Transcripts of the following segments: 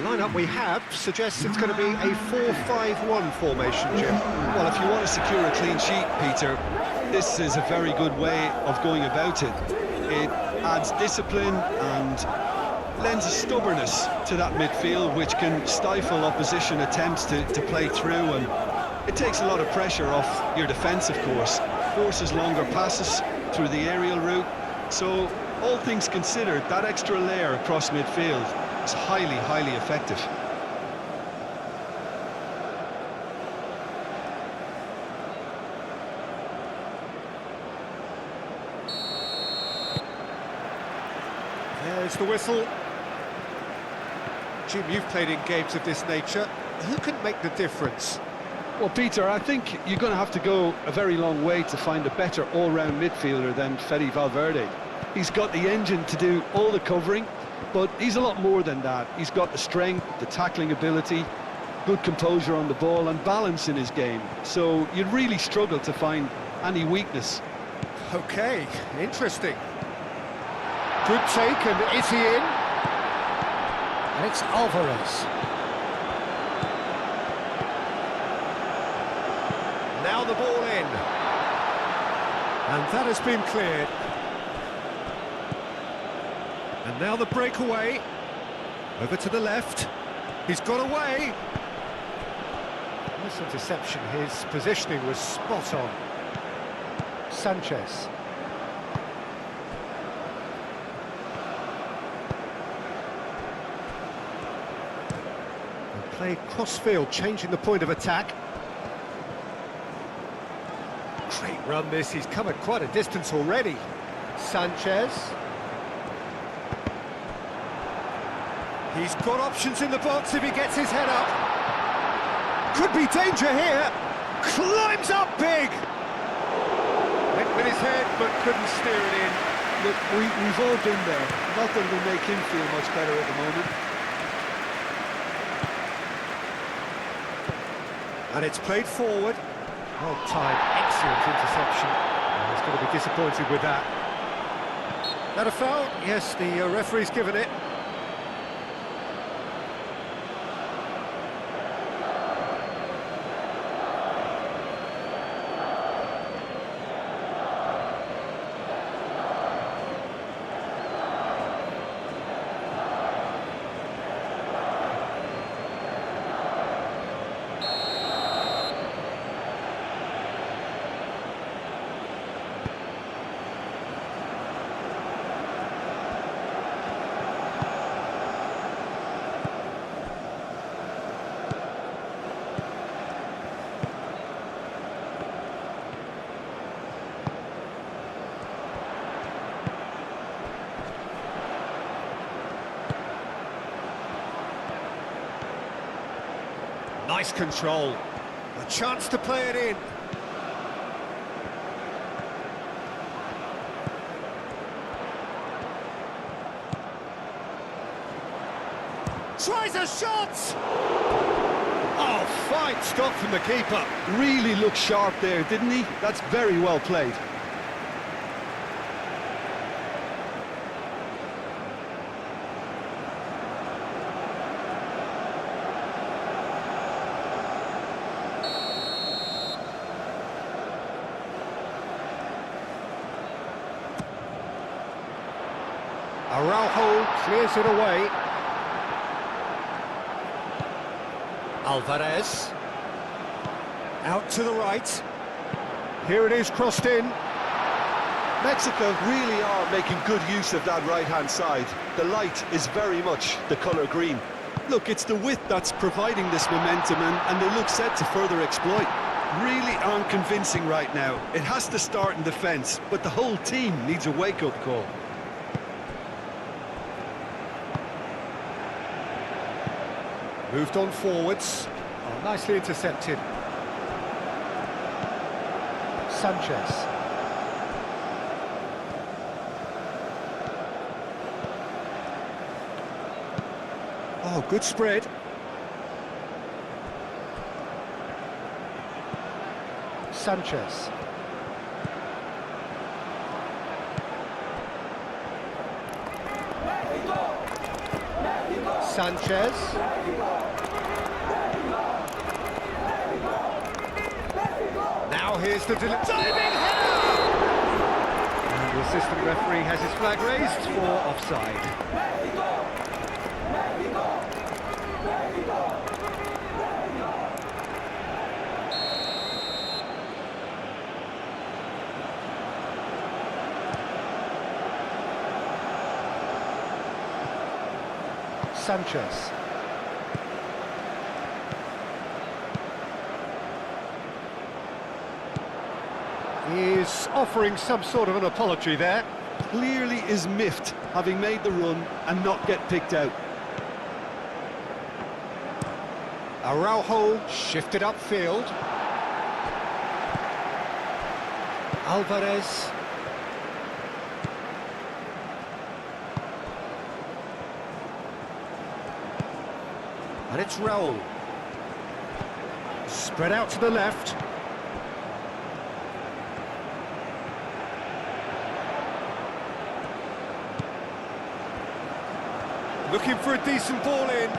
lineup we have suggests it's going to be a 4-5-1 formation, Jim. Well, if you want to secure a clean sheet, Peter, this is a very good way of going about it. It adds discipline and lends a stubbornness to that midfield, which can stifle opposition attempts to play through, and it takes a lot of pressure off your defence, of course. Forces longer passes through the aerial route. So, all things considered, that extra layer across midfield is highly, highly effective. There's the whistle. Jim, you've played in games of this nature. Who can make the difference? Well, Peter, I think you're going to have to go a very long way to find a better all-round midfielder than Fede Valverde. He's got the engine to do all the covering, but he's a lot more than that. He's got the strength, the tackling ability, good composure on the ball and balance in his game. So you'd really struggle to find any weakness. Okay, interesting. Good take, and is he in? And it's Alvarez. Now the ball in. And that has been cleared. And now the breakaway. Over to the left. He's got away. Nice interception. His positioning was spot on. Sanchez. And play cross-field, changing the point of attack. Great run this, he's come at quite a distance already. Sanchez. He's got options in the box if he gets his head up. Could be danger here. Climbs up big. Went with his head but couldn't steer it in. Look, we've all been there. Not that it'll make him feel much better at the moment. And it's played forward. Well timed, excellent interception. Oh, he's going to be disappointed with that. That a foul? Yes, the referee's given it. Nice control. A chance to play it in. Tries a shot! Oh, fine stop from the keeper. Really looked sharp there, didn't he? That's very well played. Araujo clears it away. Alvarez. Out to the right. Here it is, crossed in. Mexico really are making good use of that right-hand side. The light is very much the colour green. Look, it's the width that's providing this momentum, and they look set to further exploit. Really aren't convincing right now. It has to start in defence, but the whole team needs a wake-up call. Moved on forwards. Oh, nicely intercepted. Sanchez. Oh, good spread. Sanchez. Sanchez. Now here's the diving header! And the assistant referee has his flag raised for offside. Sanchez. He's offering some sort of an apology there. Clearly is miffed, having made the run and not get picked out. Araujo shifted upfield. Alvarez. And it's Raul. Spread out to the left. Looking for a decent ball in.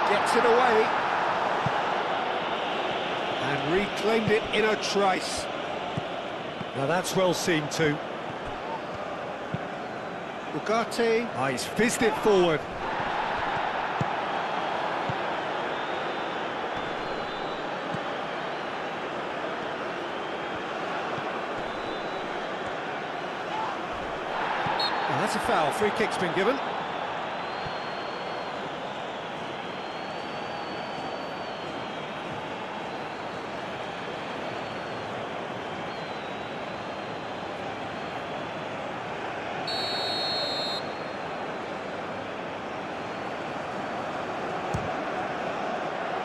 Gets it away. And reclaimed it in a trice. Now that's well seen too. Ugarte. Oh, he's fizzed it forward. Oh, that's a foul. Free kick's been given.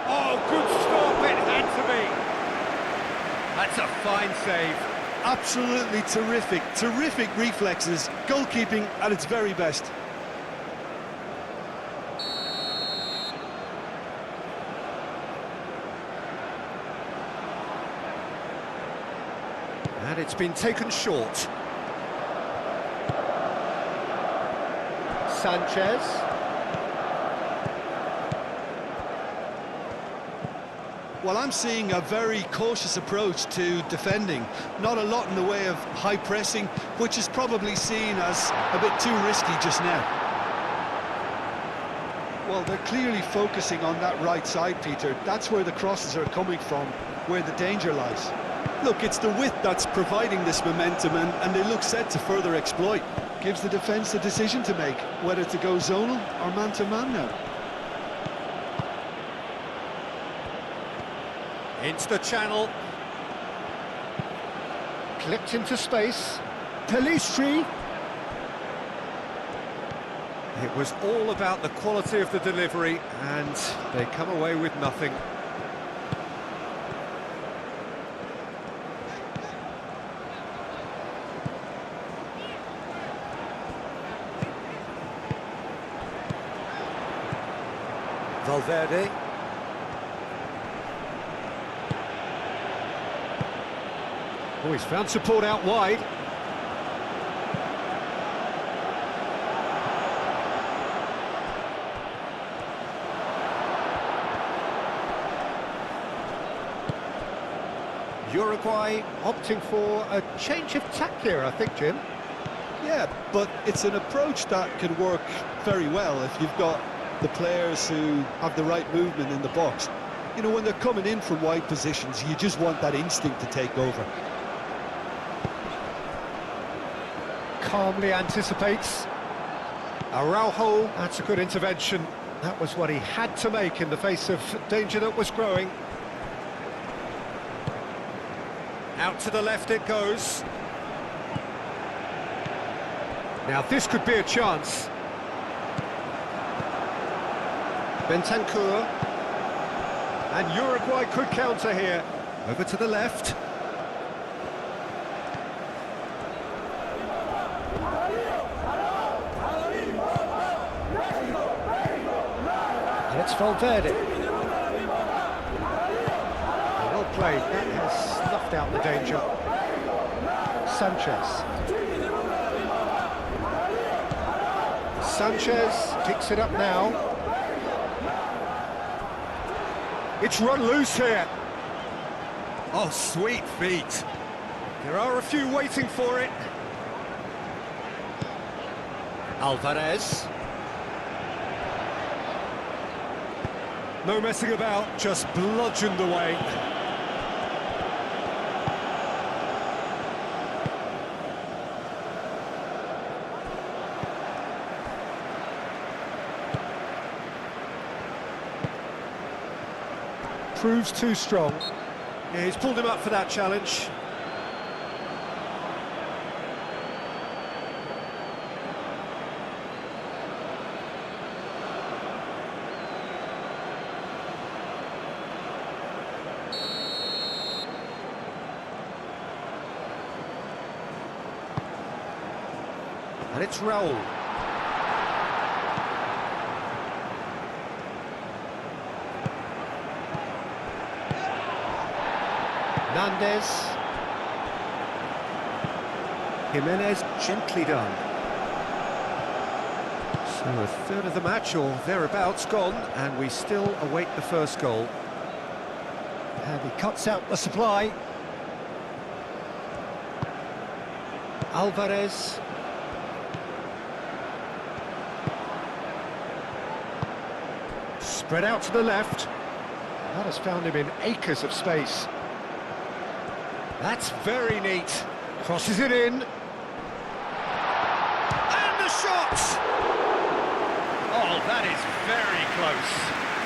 Oh, good stop, it had to be. That's a fine save. Absolutely terrific, terrific reflexes, goalkeeping at its very best. And it's been taken short. Sanchez. Well, I'm seeing a very cautious approach to defending. Not a lot in the way of high pressing, which is probably seen as a bit too risky just now. Well, they're clearly focusing on that right side, Peter. That's where the crosses are coming from, where the danger lies. Look, it's the width that's providing this momentum, and they look set to further exploit. Gives the defence a decision to make, whether to go zonal or man-to-man now. Into the channel. Clipped into space. Pelistri. It was all about the quality of the delivery, and they come away with nothing. Valverde. Oh, he's found support out wide. Uruguay opting for a change of tack here, I think, Jim. Yeah, but it's an approach that can work very well if you've got the players who have the right movement in the box. You know, when they're coming in from wide positions, you just want that instinct to take over. Calmly anticipates. Araujo, that's a good intervention. That was what he had to make in the face of danger that was growing. Out to the left it goes. Now this could be a chance. Bentancur. And Uruguay could counter here. Over to the left. And it's Valverde. Well played, that has snuffed out the danger. Sanchez. Sanchez picks it up now. It's run loose here. Oh, sweet feet. There are a few waiting for it. Alvarez. No messing about, just bludgeoned away. Proves too strong. Yeah, he's pulled him up for that challenge. And it's Raul. Hernandez. Jimenez, gently done. So a third of the match, or thereabouts, gone, and we still await the first goal. And he cuts out the supply. Alvarez. Spread out to the left. That has found him in acres of space. That's very neat. Crosses it in. And the shot! Oh, that is very close.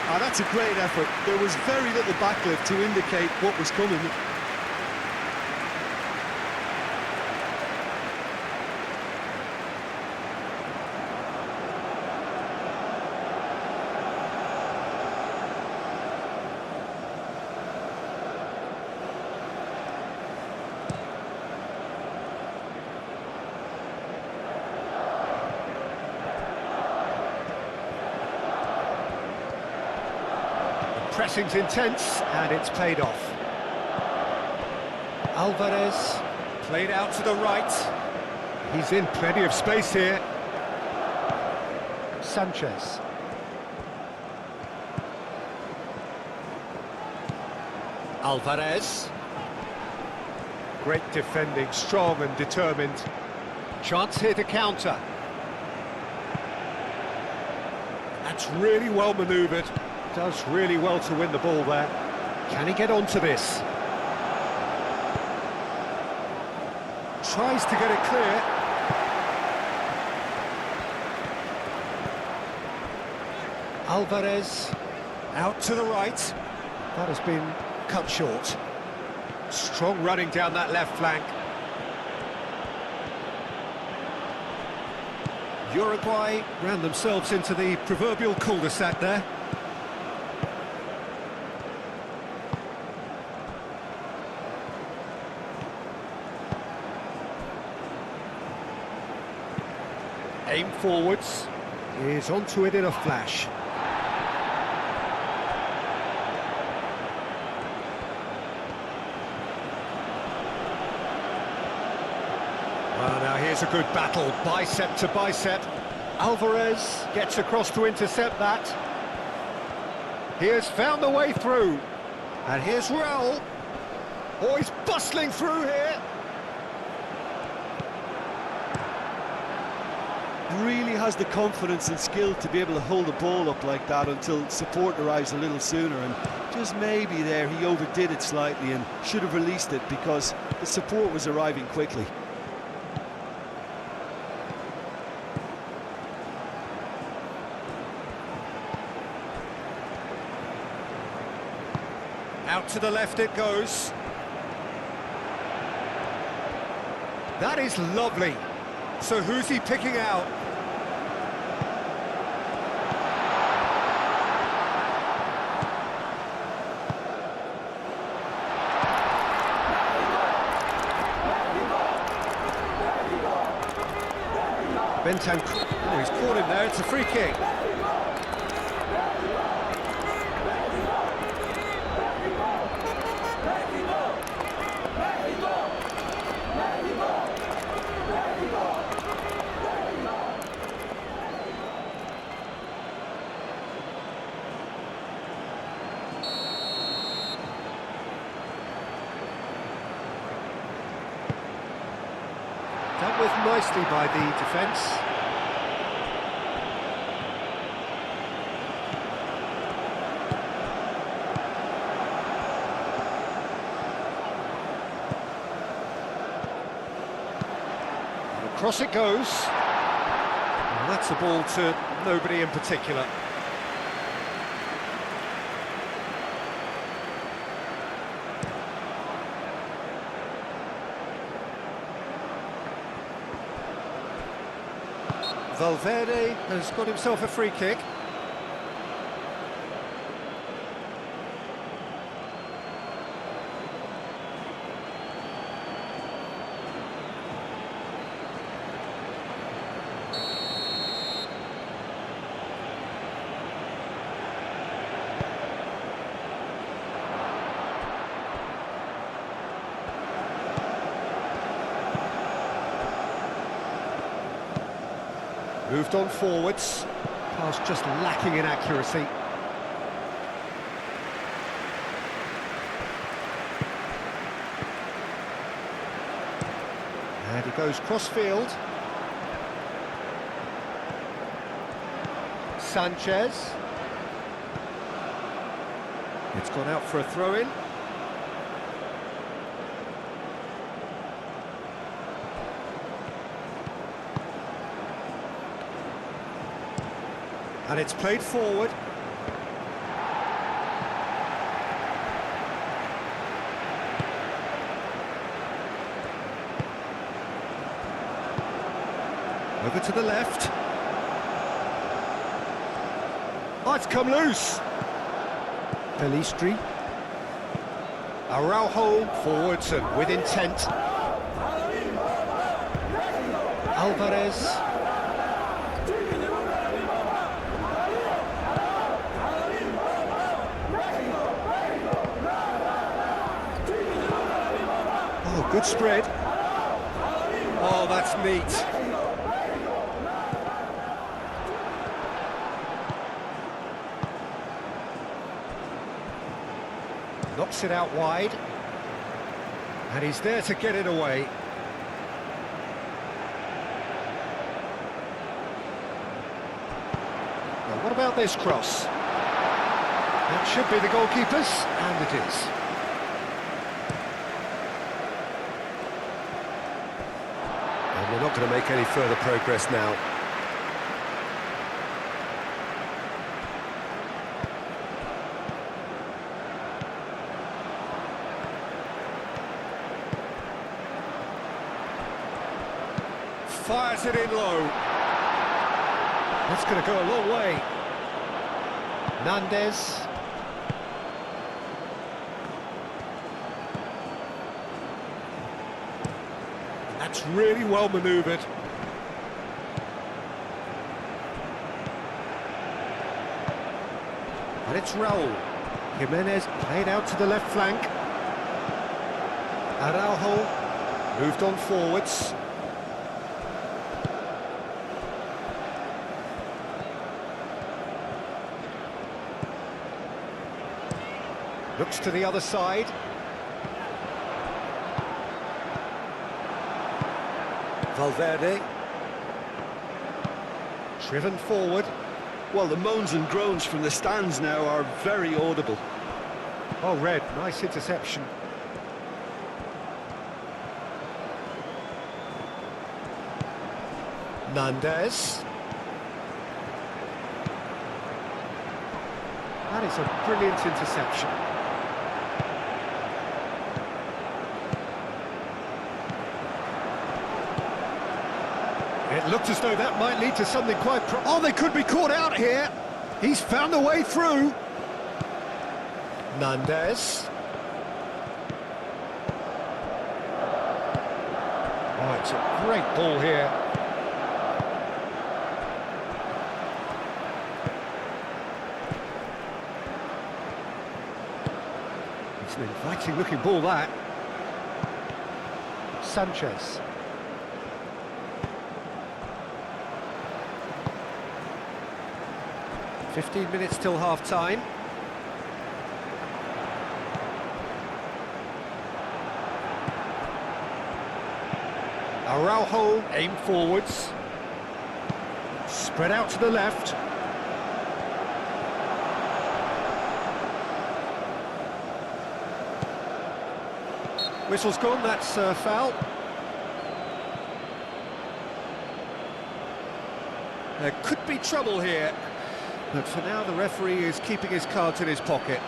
Ah, that's a great effort. There was very little backlift to indicate what was coming. Pressing's intense, and it's paid off. Alvarez, played out to the right. He's in plenty of space here. Sanchez. Alvarez. Great defending, strong and determined. Chance here to counter. That's really well manoeuvred. Does really well to win the ball there. Can he get onto this? Tries to get it clear. Alvarez out to the right. That has been cut short. Strong running down that left flank. Uruguay ran themselves into the proverbial cul-de-sac there. Aim forwards, is onto it in a flash. Well, now here's a good battle, bicep to bicep. Alvarez gets across to intercept that. He has found the way through. And here's Raul. Oh, he's bustling through here. Really has the confidence and skill to be able to hold the ball up like that until support arrives a little sooner, and just maybe there he overdid it slightly and should have released it because the support was arriving quickly. Out to the left it goes. That is lovely. So who's he picking out? Bentancur. Oh, he's caught him there. It's a free kick. Dealt with nicely by the defence. And across it goes. And that's a ball to nobody in particular. Valverde has got himself a free kick. Moved on forwards. Pass just lacking in accuracy. And he goes cross-field. Sanchez. It's gone out for a throw-in. And it's played forward. Over to the left. Oh, it's come loose. Pelistri. Araujo forwards and with intent. Alvarez. Oh, good spread. Oh, that's neat. Knocks it out wide. And he's there to get it away. Now, what about this cross? That should be the goalkeeper's, and it is. And we're not going to make any further progress now. Fires it in low. That's going to go a long way. Nandez. That's really well manoeuvred. And it's Raul. Jimenez played out to the left flank. Araujo moved on forwards. Looks to the other side. Valverde. Driven forward. Well, the moans and groans from the stands now are very audible. Oh, Red, nice interception. Nandez. That is a brilliant interception. It looked as though that might lead to something quite oh, they could be caught out here. He's found a way through. Nandez. Oh, it's a great ball here. It's an inviting looking ball, that. Sanchez. "15 minutes till half-time. Araujo aim forwards. Spread out to the left. Whistle's gone, that's a foul. There could be trouble here, but for now the referee is keeping his cards in his pocket.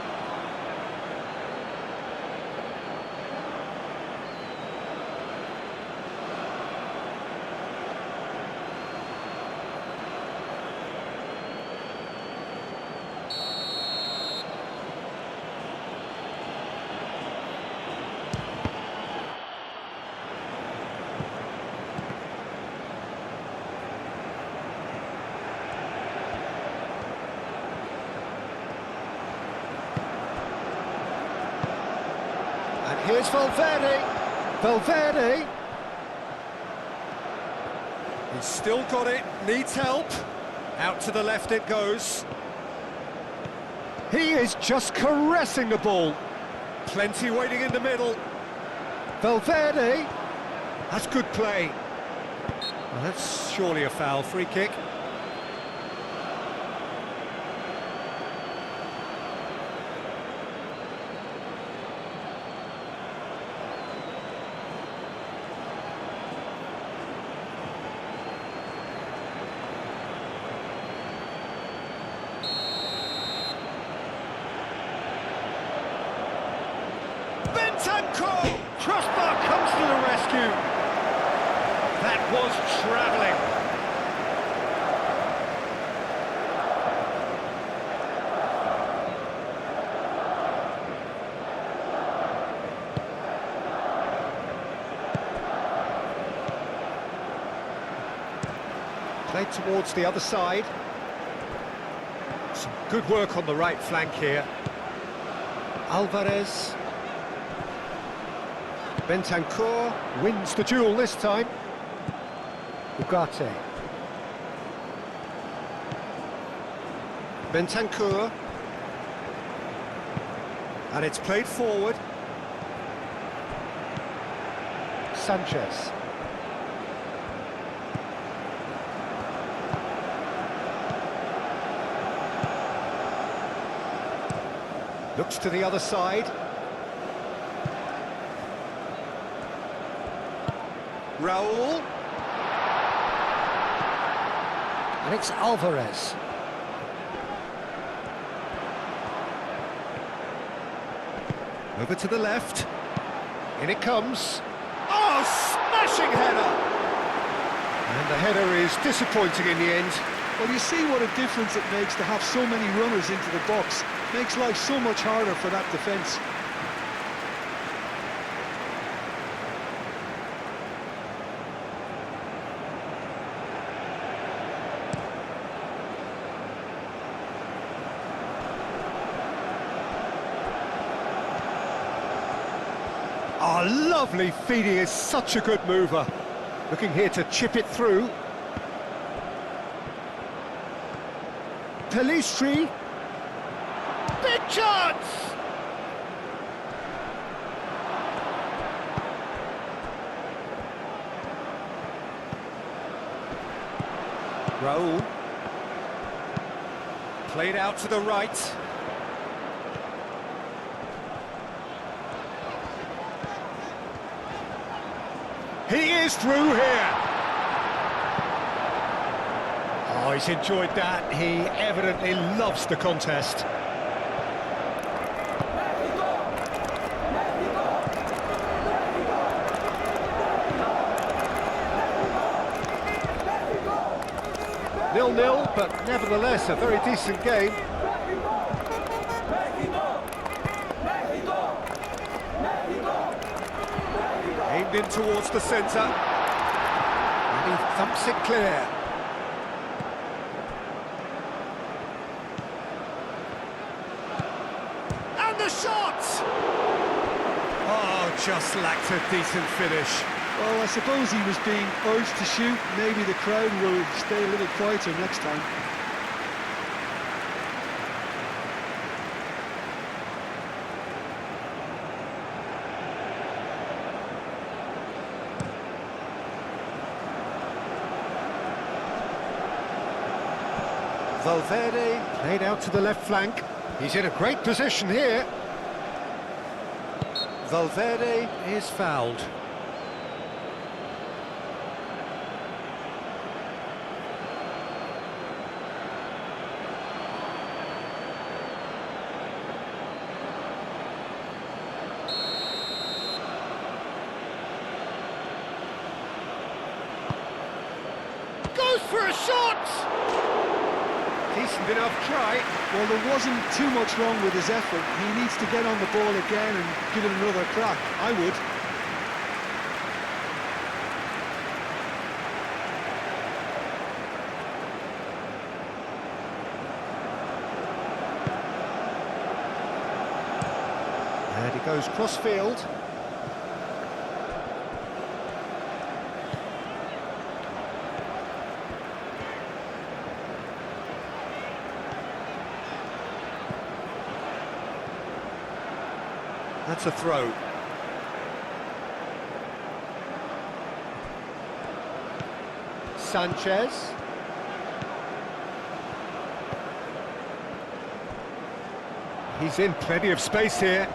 Here's Valverde. Valverde. He's still got it, needs help. Out to the left it goes. He is just caressing the ball. Plenty waiting in the middle. Valverde. That's good play. Well, that's surely a foul, free kick. Crossbar comes to the rescue. That was travelling. Played towards the other side. Some good work on the right flank here. Alvarez. Bentancur wins the duel this time. Ugarte. Bentancur. And it's played forward. Sanchez. Looks to the other side. Raul. And it's Alvarez. Over to the left. In it comes. Oh, smashing header! And the header is disappointing in the end. Well, you see what a difference it makes to have so many runners into the box. Makes life so much harder for that defence. Oh, lovely feed, he is such a good mover. Looking here to chip it through. Pelistri. Big chance! Raul. Played out to the right. He is through here. Oh, he's enjoyed that. He evidently loves the contest. Nil-nil, but nevertheless a very decent game. Aimed in towards the centre. And he thumps it clear. And the shot! Oh, just lacked a decent finish. Well, I suppose he was being urged to shoot. Maybe the crowd will stay a little quieter next time. Valverde played out to the left flank. He's in a great position here. Valverde is fouled. Goes for a shot! Decent enough try. Well, there wasn't too much wrong with his effort. He needs to get on the ball again and give it another crack. I would. And he goes cross-field. That's a throw. Sanchez. He's in plenty of space here.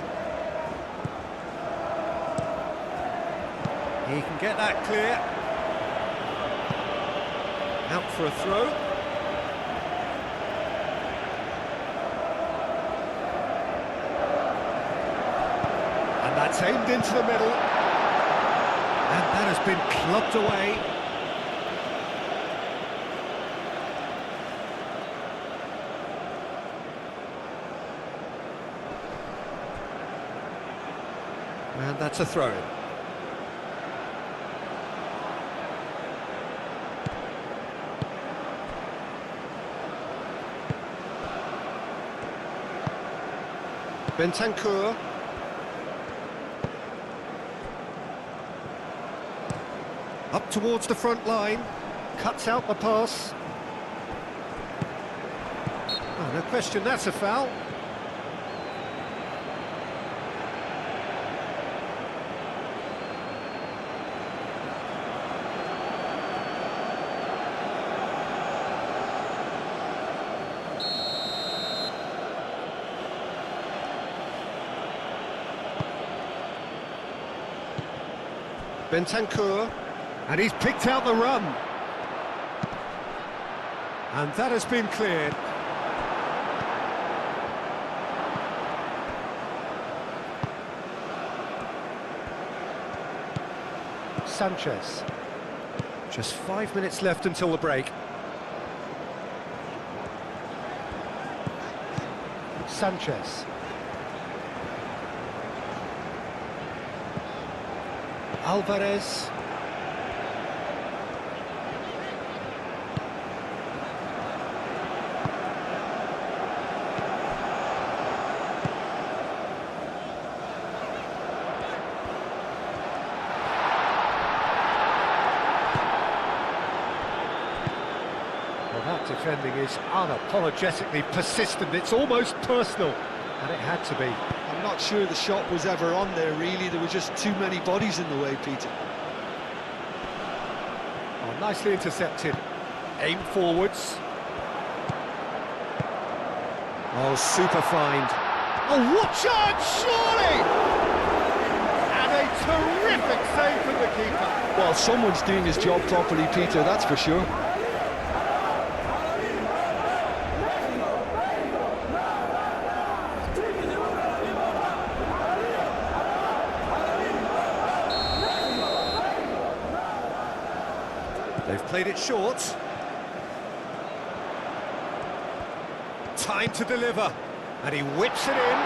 He can get that clear. Out for a throw. And that's aimed into the middle. And that has been clubbed away. And that's a throw-in. Bentancur. Up towards the front line. Cuts out the pass. Oh, no question, that's a foul. Bentancur, and he's picked out the run. And that has been cleared. Sanchez. Just 5 minutes left until the break. Sanchez. Alvarez. Well, that defending is unapologetically persistent. It's almost personal, and it had to be. I'm not sure the shot was ever on there, really. There were just too many bodies in the way, Peter. Oh, nicely intercepted. Aim forwards. Oh, super find. Oh, what chance, surely! And a terrific save from the keeper. Well, someone's doing his job properly, Peter, that's for sure. They've played it short. Time to deliver. And he whips it in.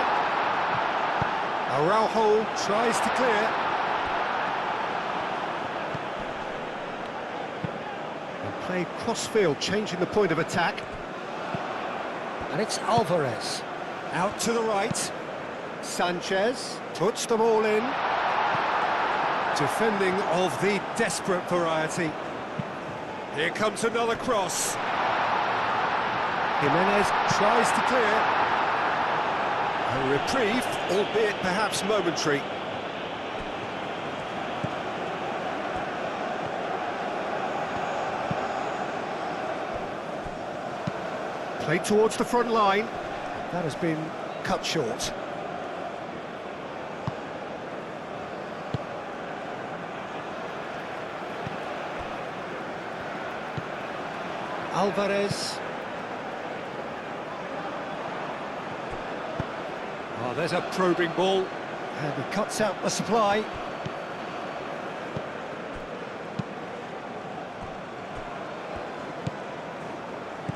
Araujo tries to clear. And played cross-field, changing the point of attack. And it's Alvarez. Out to the right. Sanchez puts them all in. Defending of the desperate variety. Here comes another cross. Jimenez tries to clear. A reprieve, albeit perhaps momentary. Played towards the front line. That has been cut short. Alvarez. Oh, there's a probing ball. And he cuts out the supply.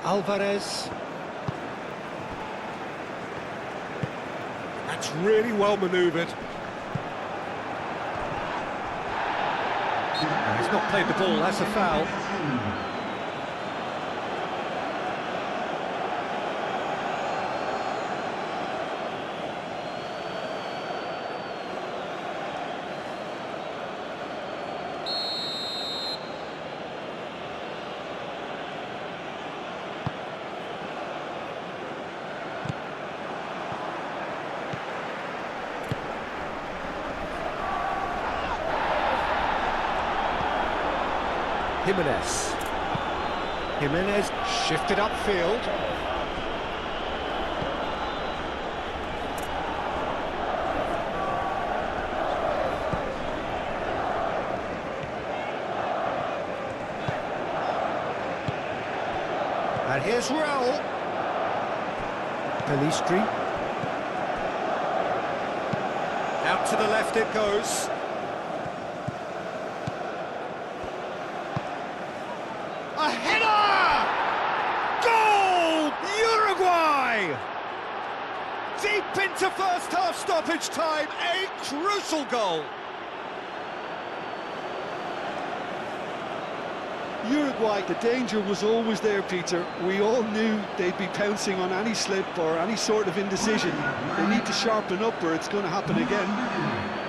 Alvarez. That's really well manoeuvred. He's not played the ball, that's a foul. Jimenez shifted upfield. And here's Raul. Pelistri. Out to the left it goes. A header! Goal! Uruguay! Deep into first half stoppage time, a crucial goal. Uruguay, the danger was always there, Peter. We all knew they'd be pouncing on any slip or any sort of indecision. They need to sharpen up or it's going to happen again.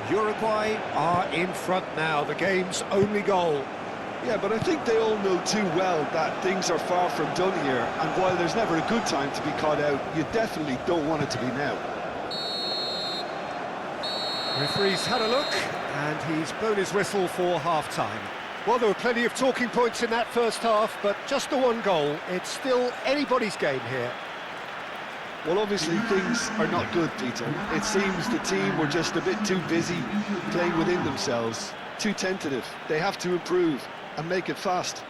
Uruguay are in front now, the game's only goal. Yeah, but I think they all know too well that things are far from done here, and while there's never a good time to be caught out, you definitely don't want it to be now. Referee's had a look, and he's blown his whistle for half-time. Well, there were plenty of talking points in that first half, but just the one goal. It's still anybody's game here. Well, obviously things are not good, Peter. It seems the team were just a bit too busy playing within themselves, too tentative. They have to improve and make it fast.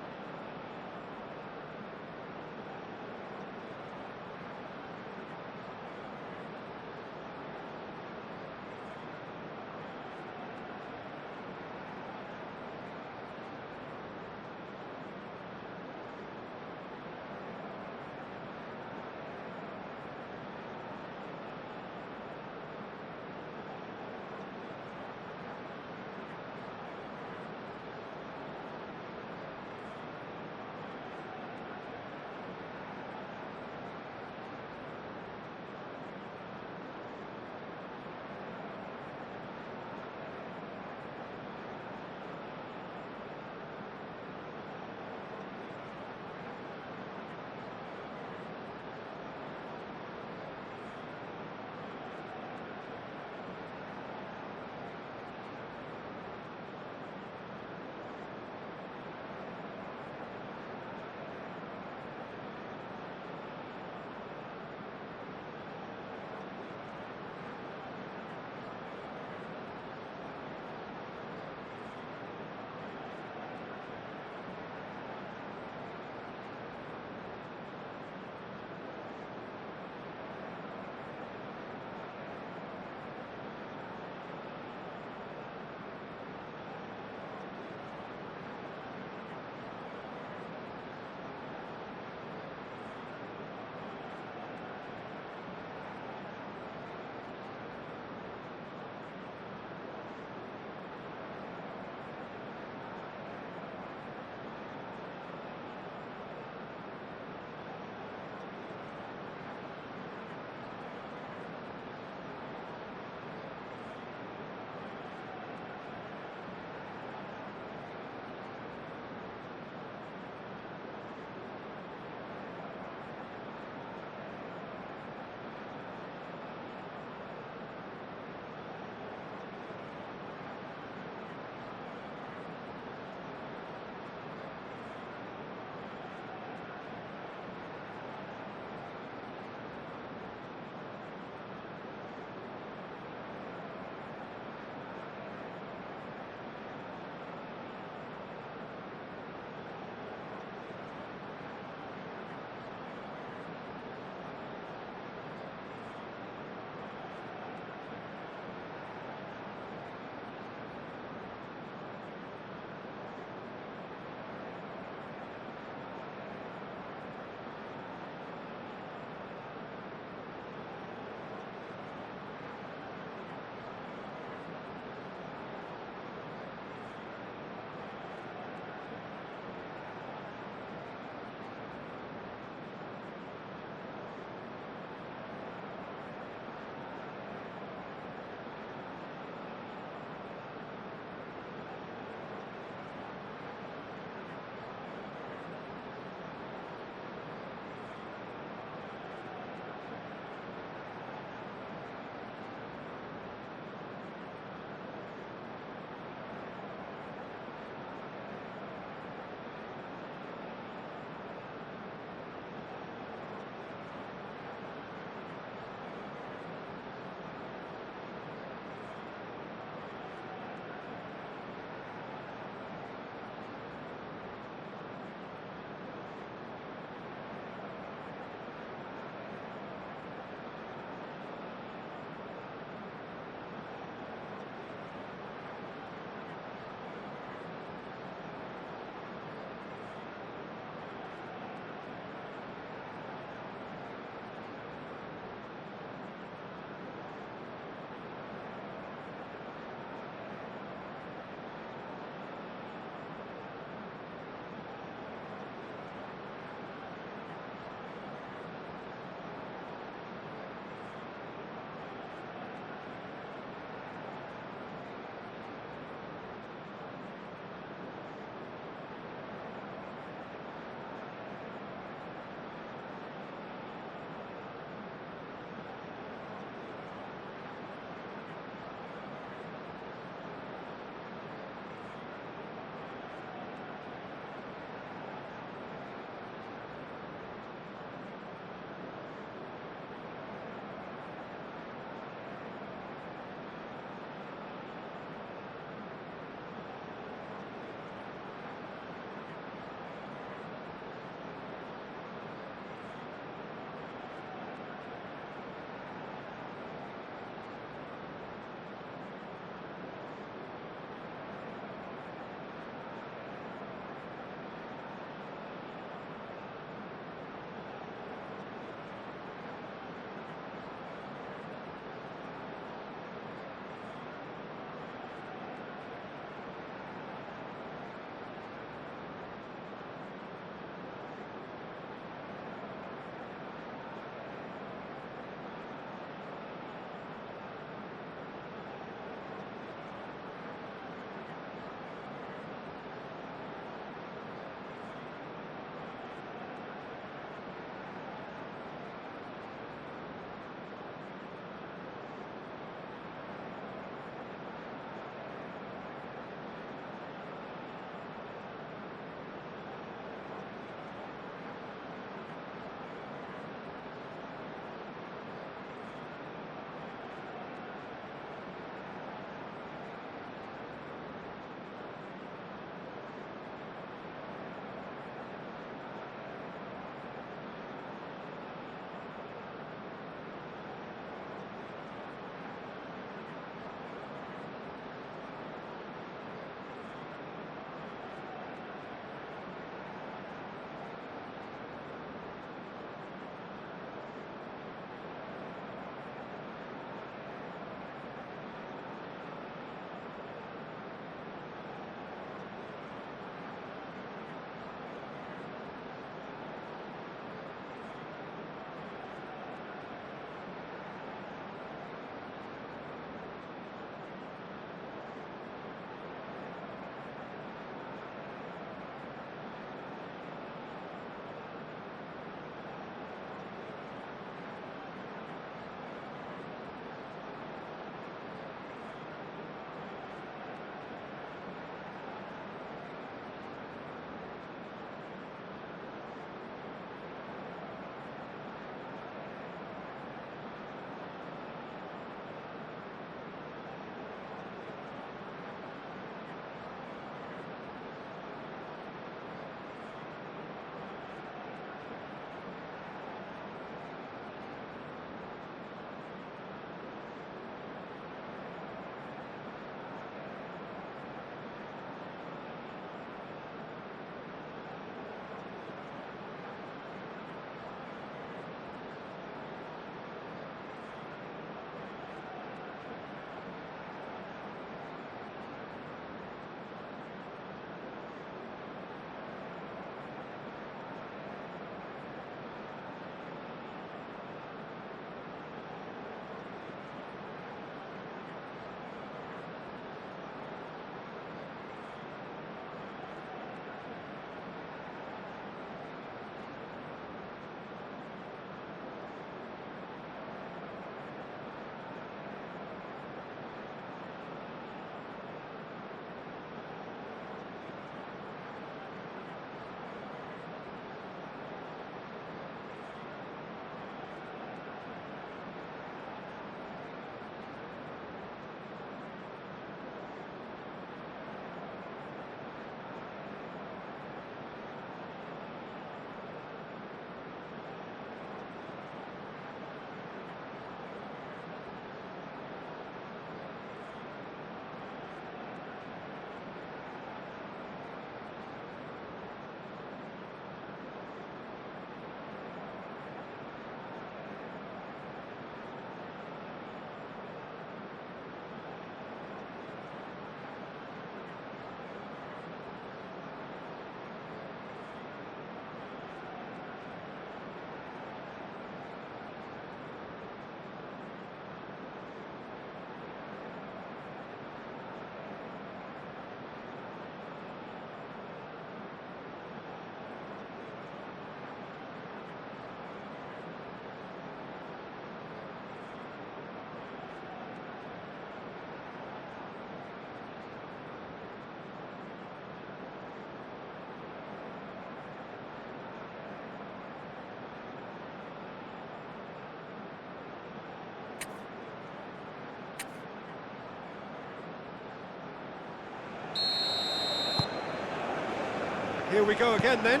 Here we go again then.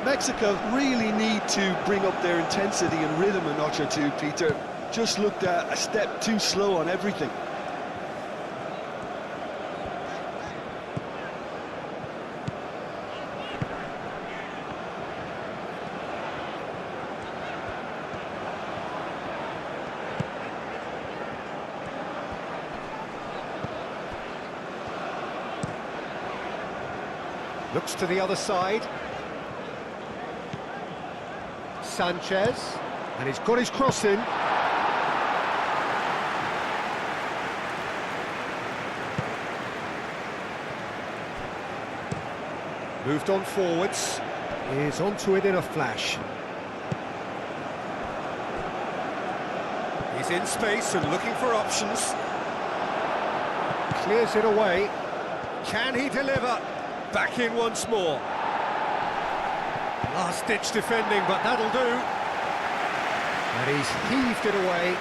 Mexico really need to bring up their intensity and rhythm a notch or two, Peter. Just looked a step too slow on everything. Looks to the other side. Sanchez, and he's got his cross in. Moved on forwards. He's onto it in a flash. He's in space and looking for options. Clears it away. Can he deliver? Back in once more. Last-ditch defending, but that'll do. And he's heaved it away.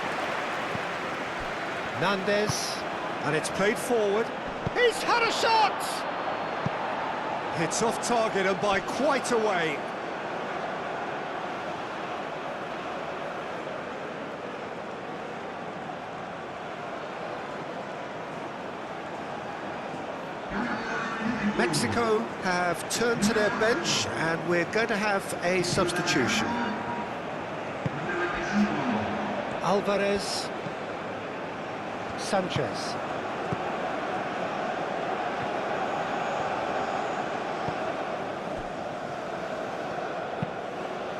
Nandez, and it's played forward. He's had a shot! It's off target and by quite a way. Mexico have turned to their bench and we're going to have a substitution. Alvarez, Sanchez.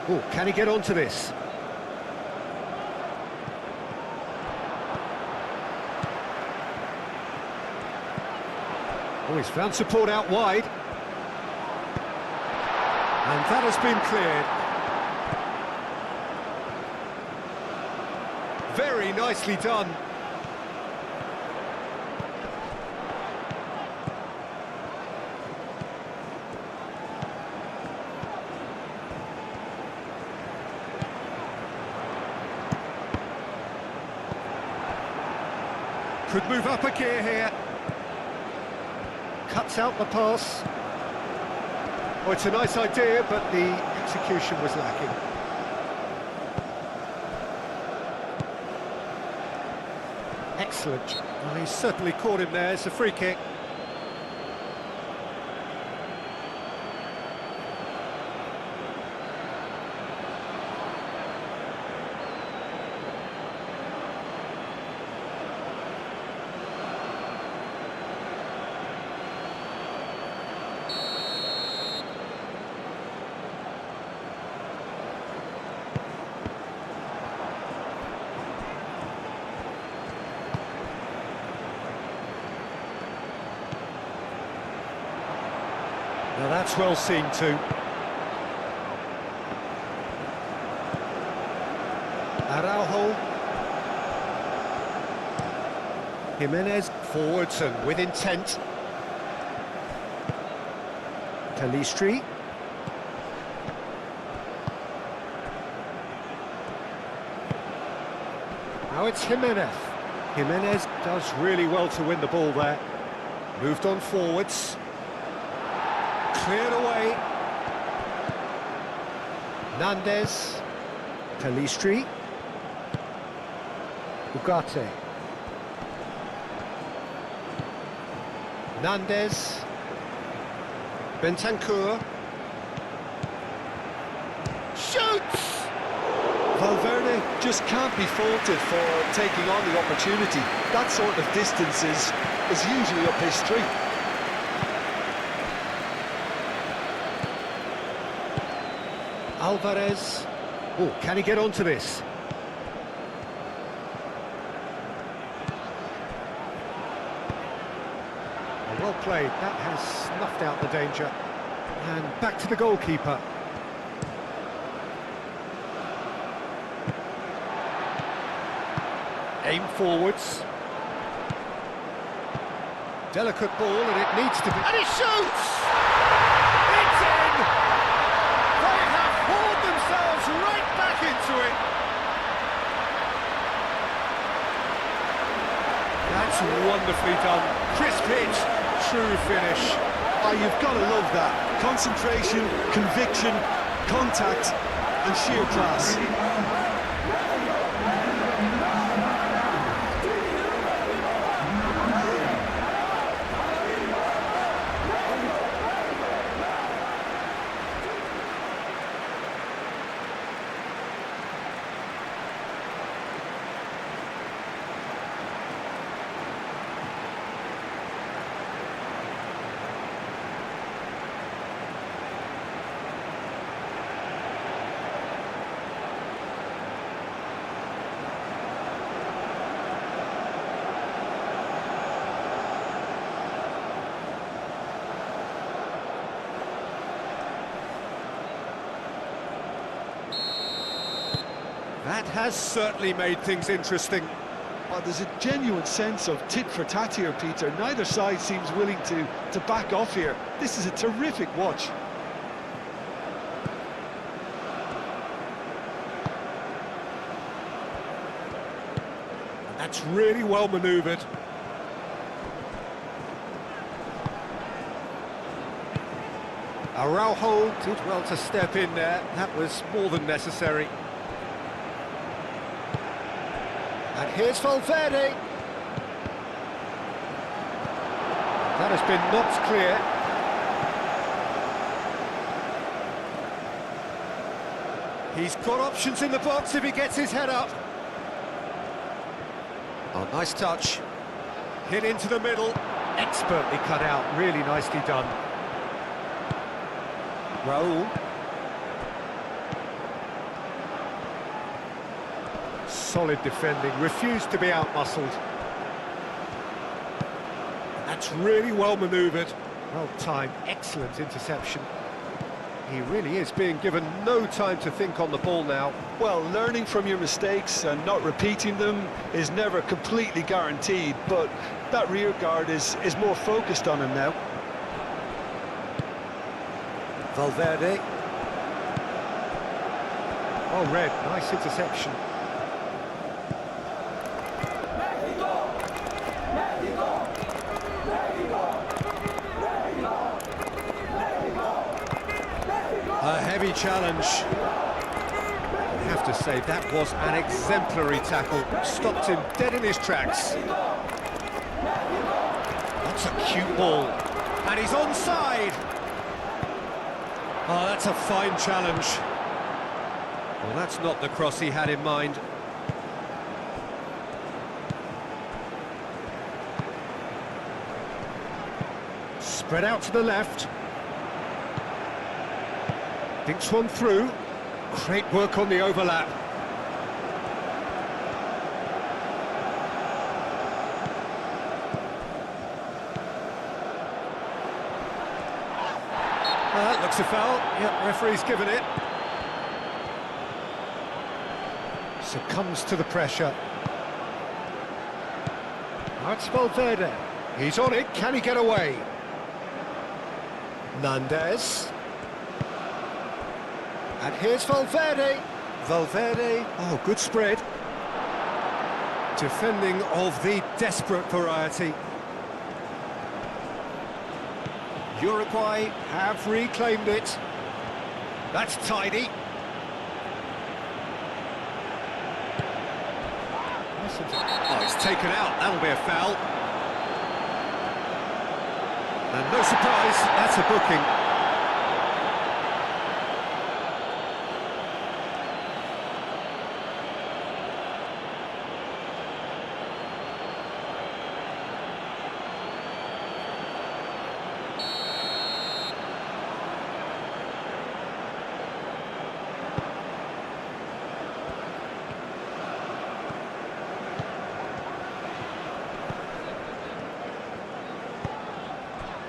Oh, can he get onto this? Oh, he's found support out wide. And that has been cleared. Very nicely done. Could move up a gear here. Cuts out the pass. Oh, it's a nice idea, but the execution was lacking. Excellent. Well, he's certainly caught him there. It's a free kick. Now that's well seen too. Araujo. Jimenez forwards and with intent. Talistri. Now it's Jimenez. Jimenez does really well to win the ball there. Moved on forwards. Cleared away. Nandez. Talistri. Ugarte. Nandez. Bentancur. Shoots! Valverde just can't be faulted for taking on the opportunity. That sort of distance is usually up his street. Alvarez. Oh, can he get onto this? Well played. That has snuffed out the danger. And back to the goalkeeper. Aim forwards. Delicate ball, and it needs to be... And he shoots! It's in! They have hauled themselves right back into it. That's wonderfully done. Crisp hit, true finish. Oh, you've got to love that. Concentration, conviction, contact, and sheer class. That has certainly made things interesting. Oh, there's a genuine sense of tit for tat here, Peter. Neither side seems willing to back off here. This is a terrific watch. That's really well manoeuvred. Araujo did well to step in there. That was more than necessary. And here's Valverde. That has been knocked clear. He's got options in the box if he gets his head up. Oh, nice touch. Hit into the middle. Expertly cut out. Really nicely done. Raul. Solid defending, refused to be out-muscled. That's really well manoeuvred. Well timed, excellent interception. He really is being given no time to think on the ball now. Well, learning from your mistakes and not repeating them is never completely guaranteed, but that rear guard is more focused on him now. Valverde. Oh, Red, nice interception. A heavy challenge. I have to say, that was an exemplary tackle. Stopped him dead in his tracks. That's a cute ball. And he's onside. Oh, that's a fine challenge. Well, that's not the cross he had in mind. Spread out to the left. Thinks one through. Great work on the overlap. That looks a foul. Yep, referee's given it. Succumbs to the pressure. That's Valverde. He's on it. Can he get away? Nandez. And here's Valverde. Valverde. Oh, good spread. Defending of the desperate variety. Uruguay have reclaimed it. That's tidy. Oh, it's taken out. That'll be a foul. And no surprise, that's a booking.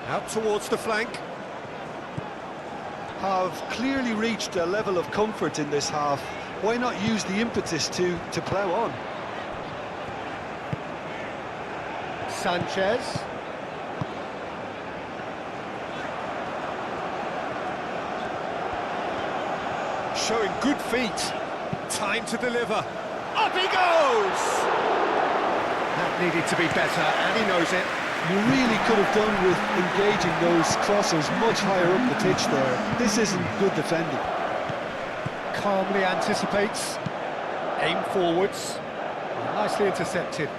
Out towards the flank. Have clearly reached a level of comfort in this half. Why not use the impetus to plough on? Sanchez. Showing good feet. Time to deliver. Up he goes! That needed to be better, and he knows it. You really could have done with engaging those crossers much higher up the pitch there. This isn't good defending. Calmly anticipates, aim forwards, nicely intercepted.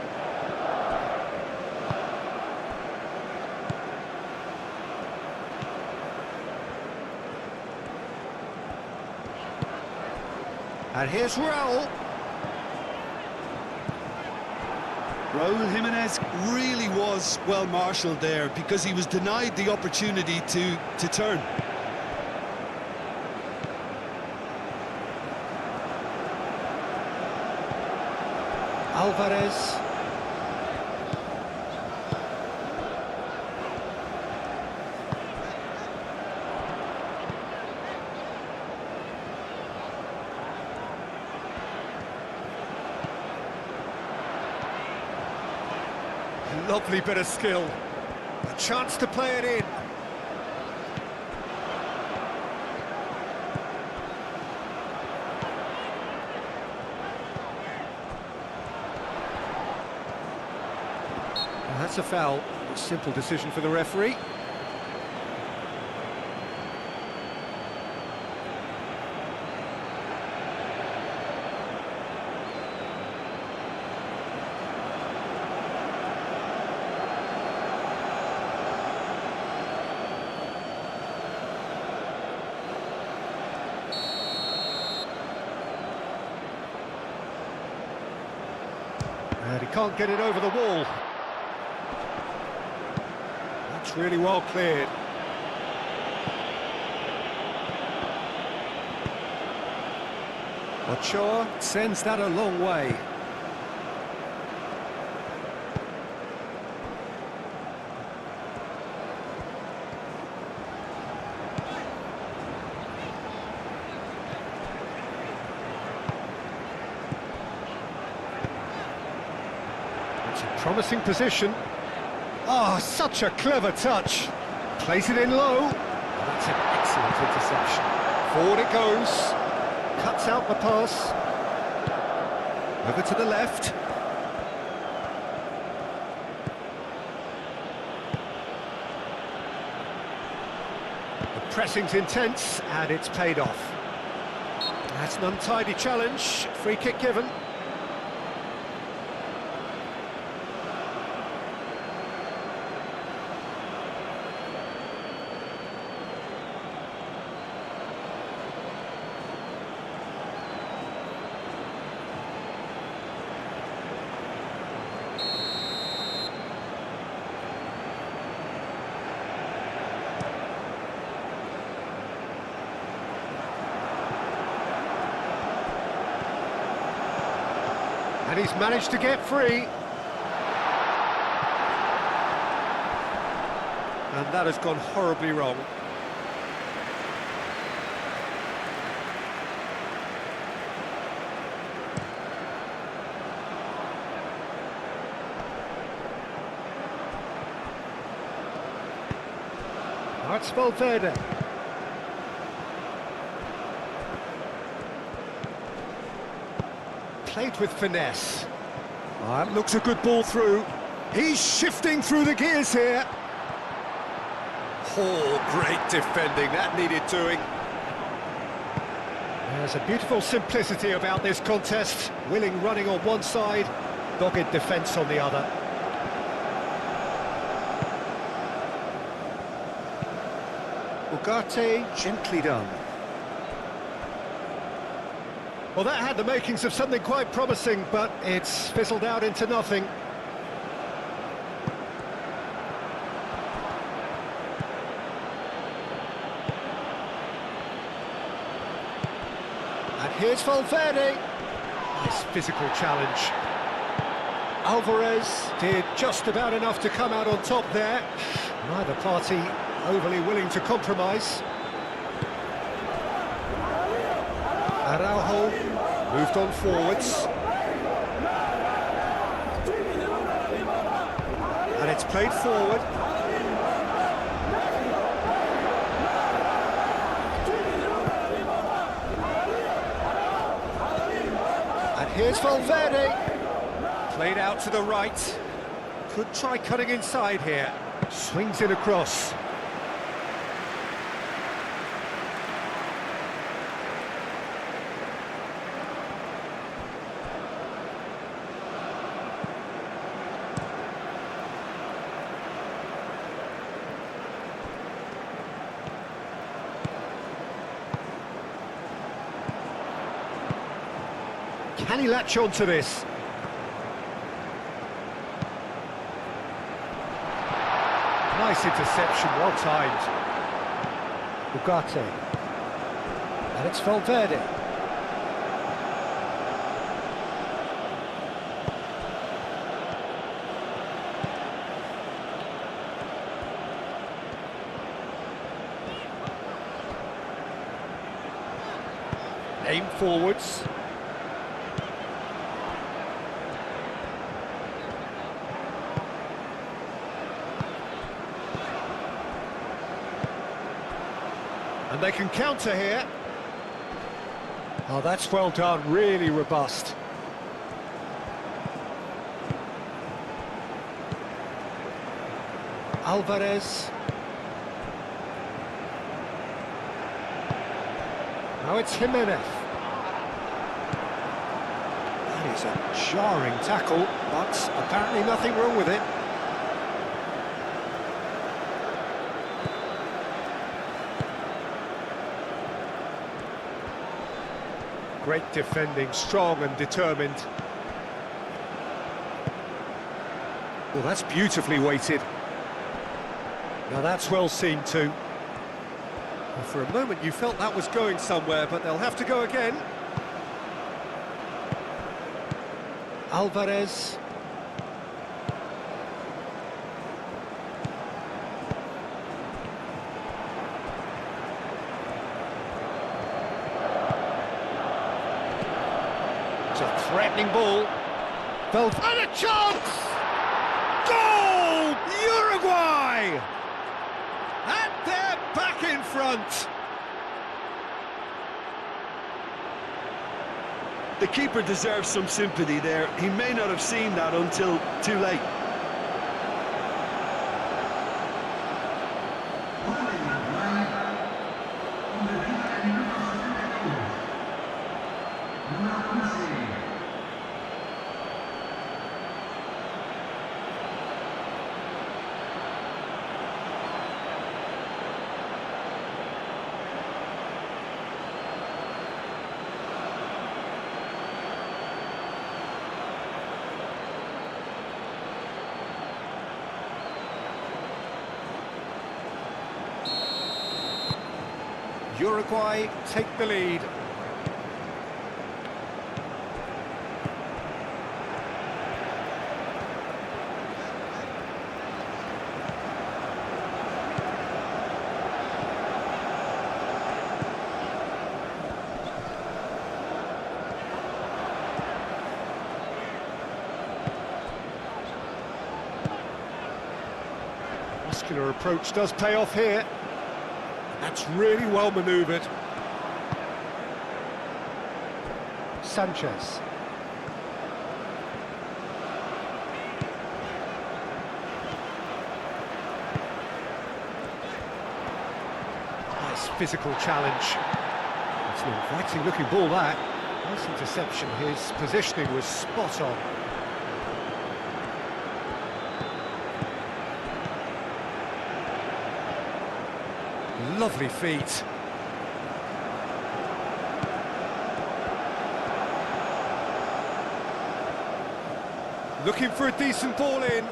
And here's Raul. Raul Jimenez really was well marshalled there because he was denied the opportunity to turn. Alvarez. Lovely bit of skill. A chance to play it in. Well, that's a foul. A simple decision for the referee. And he can't get it over the wall. That's really well cleared. Ochoa sends that a long way. Promising position. Oh, such a clever touch. Plays it in low. That's an excellent interception. Forward it goes. Cuts out the pass. Over to the left. The pressing's intense, and it's paid off. That's an untidy challenge. Free kick given. And he's managed to get free. And that has gone horribly wrong. That's Valverde. Played with finesse. That looks a good ball through. He's shifting through the gears here. Oh, great defending. That needed doing. There's a beautiful simplicity about this contest. Willing running on one side, dogged defence on the other. Ugarte, gently done. Well, that had the makings of something quite promising, but it's fizzled out into nothing. And here's Valverde. Nice physical challenge. Alvarez did just about enough to come out on top there. Neither party overly willing to compromise. Araujo moved on forwards. And it's played forward. And here's Valverde. Played out to the right. Could try cutting inside here. Swings it across. Can he latch on to this? Nice interception, well timed. Ugarte. And it's Valverde. Aim forwards. And they can counter here. Oh, that's well done, really robust. Alvarez. Now it's Jimenez. That is a jarring tackle, but apparently nothing wrong with it. Great defending, strong and determined. Well, that's beautifully weighted. Now that's well seen too. Well, for a moment you felt that was going somewhere, but they'll have to go again. Alvarez. It's a threatening ball. And a chance! Goal! Uruguay! And they're back in front. The keeper deserves some sympathy there. He may not have seen that until too late. Uruguay take the lead. Muscular approach does pay off here. That's really well manoeuvred. Sanchez. Nice physical challenge. It's an inviting looking ball that. Nice interception. His positioning was spot on. Lovely feet. Looking for a decent ball in.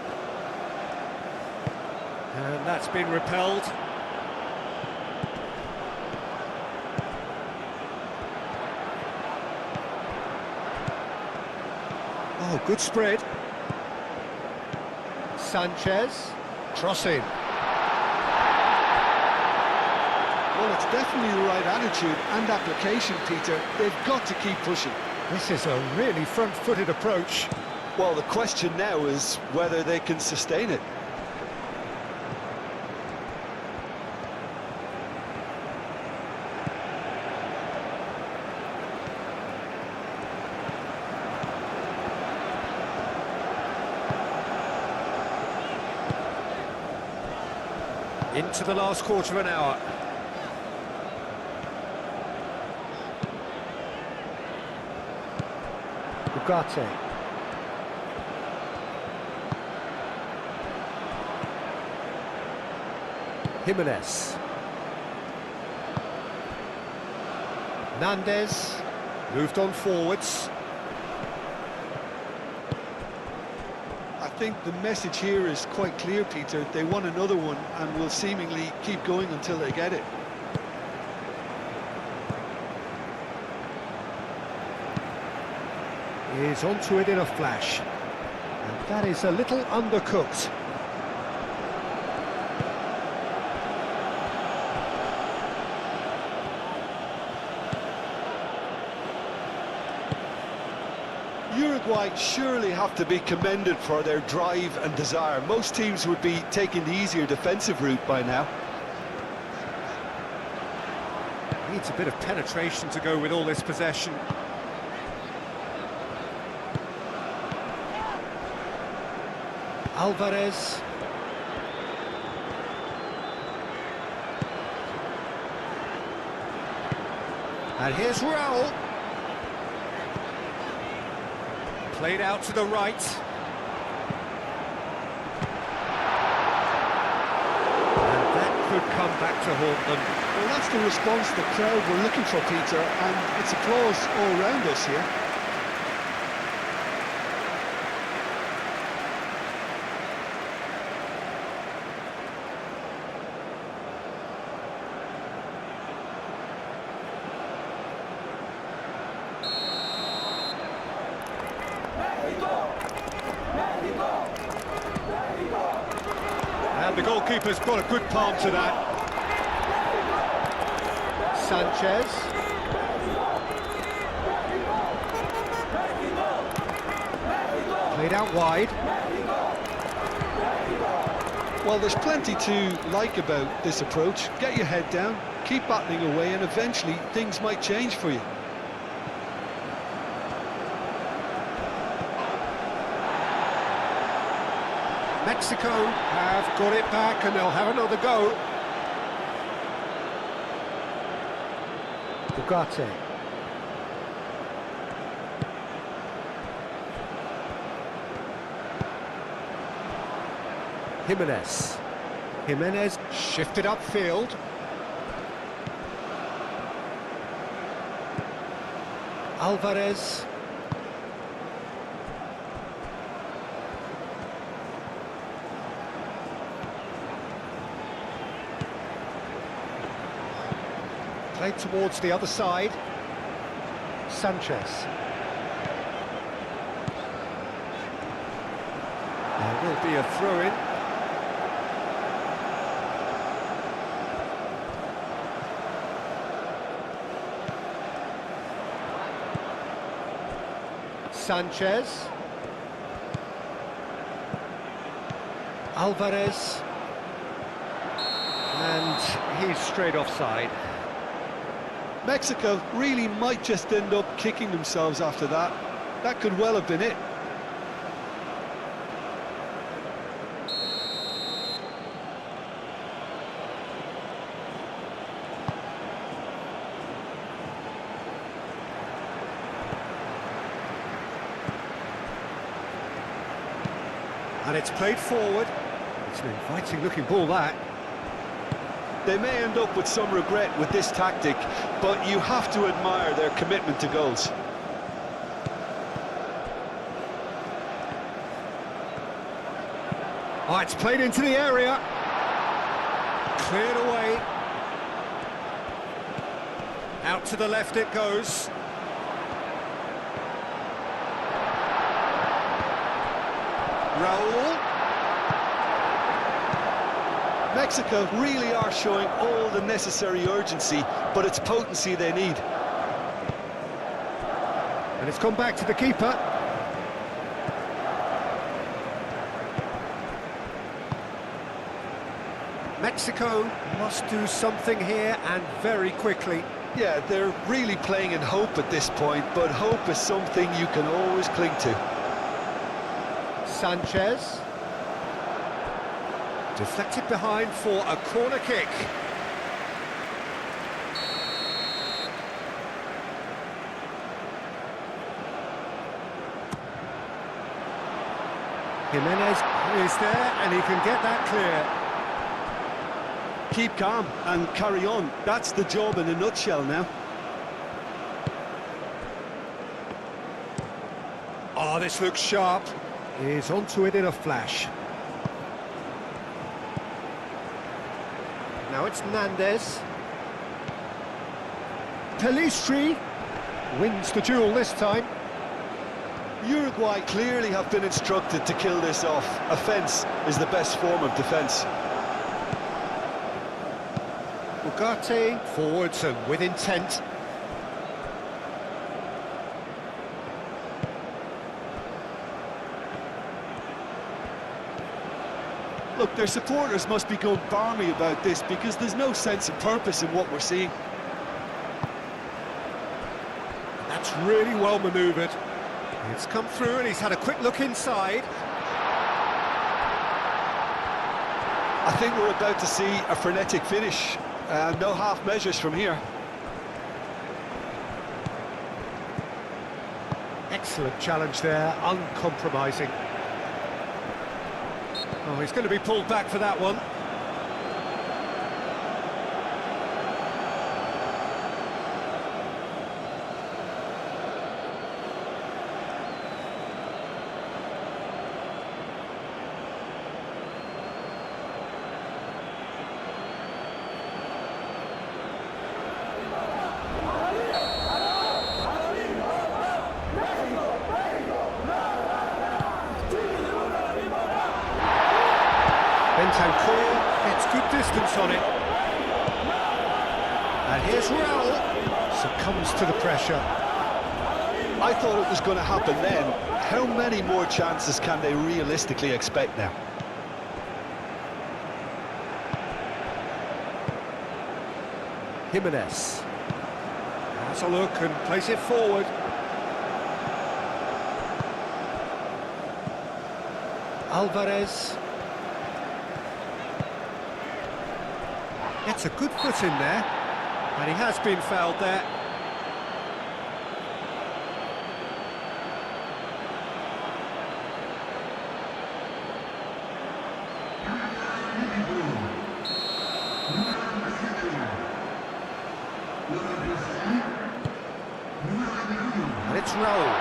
And that's been repelled. Oh, good spread. Sanchez. Crossing. Well, it's definitely the right attitude and application, Peter. They've got to keep pushing. This is a really front-footed approach. Well, the question now is whether they can sustain it. Into the last quarter of an hour. Ugarte. Jimenez. Nandez moved on forwards. I think the message here is quite clear, Peter. They want another one and will seemingly keep going until they get it. He's onto it in a flash. And that is a little undercooked. Uruguay surely have to be commended for their drive and desire. Most teams would be taking the easier defensive route by now. Needs a bit of penetration to go with all this possession. Alvarez. And here's Raul. Played out to the right. And that could come back to haunt them. Well, that's the response the crowd were looking for, Peter, and it's applause all around us here. And the goalkeeper's got a good palm to that. Sanchez. Played out wide. Well, there's plenty to like about this approach. Get your head down, keep battling away, and eventually things might change for you. Mexico have got it back and they'll have another go. Ugarte. Jimenez. Jimenez shifted upfield. Alvarez. Played towards the other side. Sanchez. There will be a throw-in. Sanchez. Alvarez. And he's straight offside. Mexico really might just end up kicking themselves after that. That could well have been it. And it's played forward. It's an inviting looking ball, that. They may end up with some regret with this tactic, but you have to admire their commitment to goals. Oh, it's played into the area. Cleared away. Out to the left it goes. Raul. Mexico really are showing all the necessary urgency, but it's potency they need. And it's gone back to the keeper. Mexico must do something here, and very quickly. Yeah, they're really playing in hope at this point, but hope is something you can always cling to. Sanchez. Deflected behind for a corner kick. Jimenez is there, and he can get that clear. Keep calm and carry on. That's the job in a nutshell now. Oh, this looks sharp. He's onto it in a flash. Now it's Nandez. Pelistri wins the duel this time. Uruguay clearly have been instructed to kill this off. Offence is the best form of defence. Ugarte forwards and with intent. Look, their supporters must be going balmy about this because there's no sense of purpose in what we're seeing. That's really well manoeuvred. It's come through and he's had a quick look inside. I think we're about to see a frenetic finish. No half measures from here. Excellent challenge there, uncompromising. Oh, he's going to be pulled back for that one. Bentancur gets good distance on it. And here's Raul, succumbs to the pressure. I thought it was going to happen then. How many more chances can they realistically expect now? Jimenez has a look and plays it forward. Alvarez gets a good foot in there, and he has been fouled there. And it's Raul.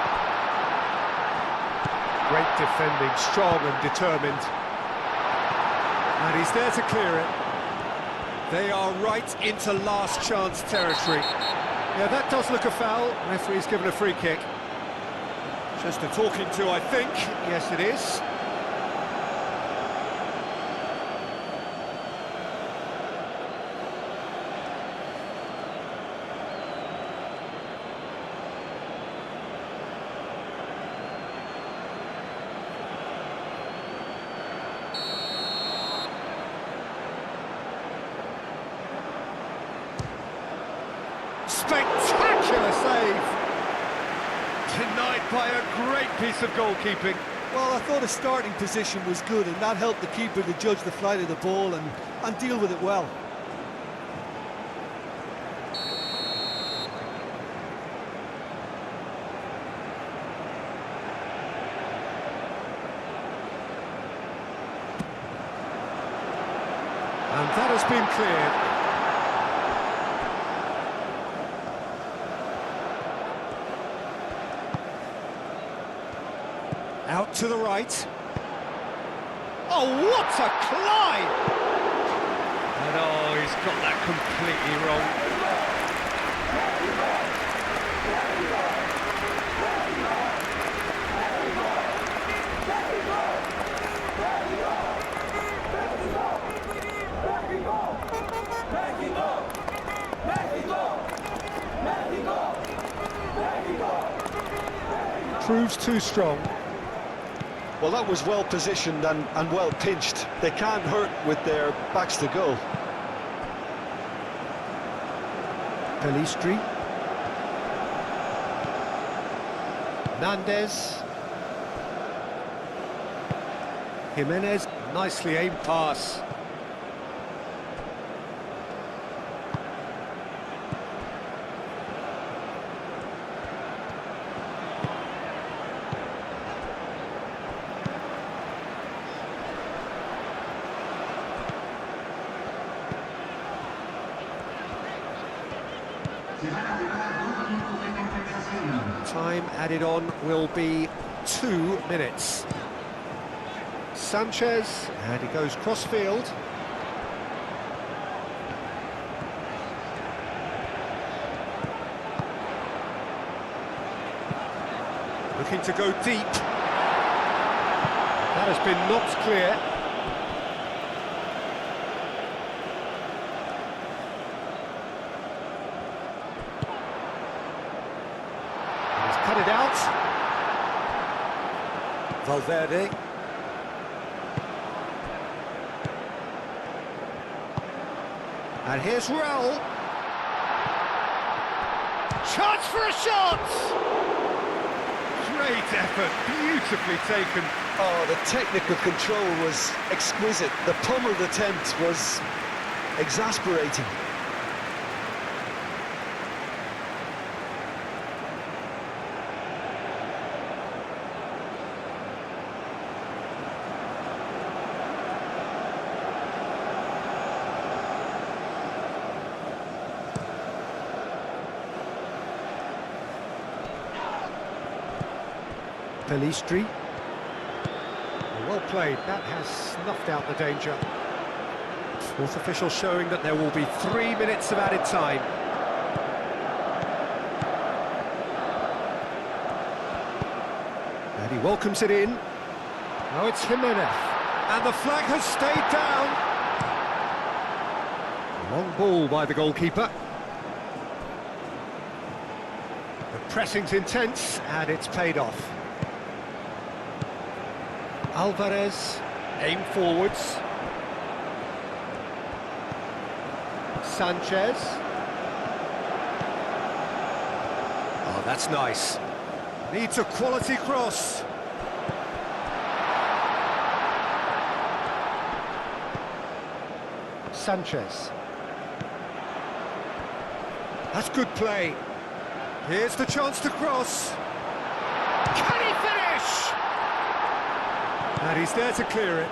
Great defending, strong and determined. And he's there to clear it. They are right into last chance territory. Yeah, that does look a foul. Referee's given a free kick. Just a talking to, I think. Yes, it is. Spectacular save! Denied by a great piece of goalkeeping. Well, I thought his starting position was good, and that helped the keeper to judge the flight of the ball and deal with it well. And that has been cleared. Out to the right. Oh, what a climb! And oh, he's got that completely wrong. Proves too strong. Well, that was well positioned and well pinched. They can't hurt with their backs to goal. Pelistri. Nandez. Jimenez, nicely aimed pass. Time added on will be 2 minutes. Sanchez, and he goes cross-field. Looking to go deep. That has been knocked clear. He's cut it out. Valverde. And here's Raul. Chance for a shot! Great effort, beautifully taken. Oh, the technical control was exquisite. The pummeled attempt was exasperating. Pelistri. Well played, that has snuffed out the danger. Fourth official showing that there will be 3 minutes of added time. And he welcomes it in. Now it's Jimenez. And the flag has stayed down. Long ball by the goalkeeper. The pressing's intense, and it's paid off. Alvarez, aim forwards. Sanchez. Oh, that's nice. Needs a quality cross. Sanchez. That's good play. Here's the chance to cross. Can he finish? And he's there to clear it.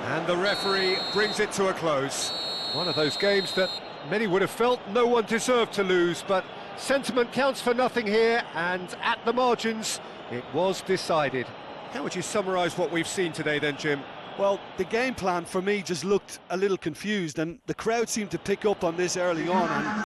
And the referee brings it to a close. One of those games that many would have felt no one deserved to lose, but sentiment counts for nothing here, and at the margins, it was decided. How would you summarise what we've seen today then, Jim? Well, the game plan for me just looked a little confused, and the crowd seemed to pick up on this early on. And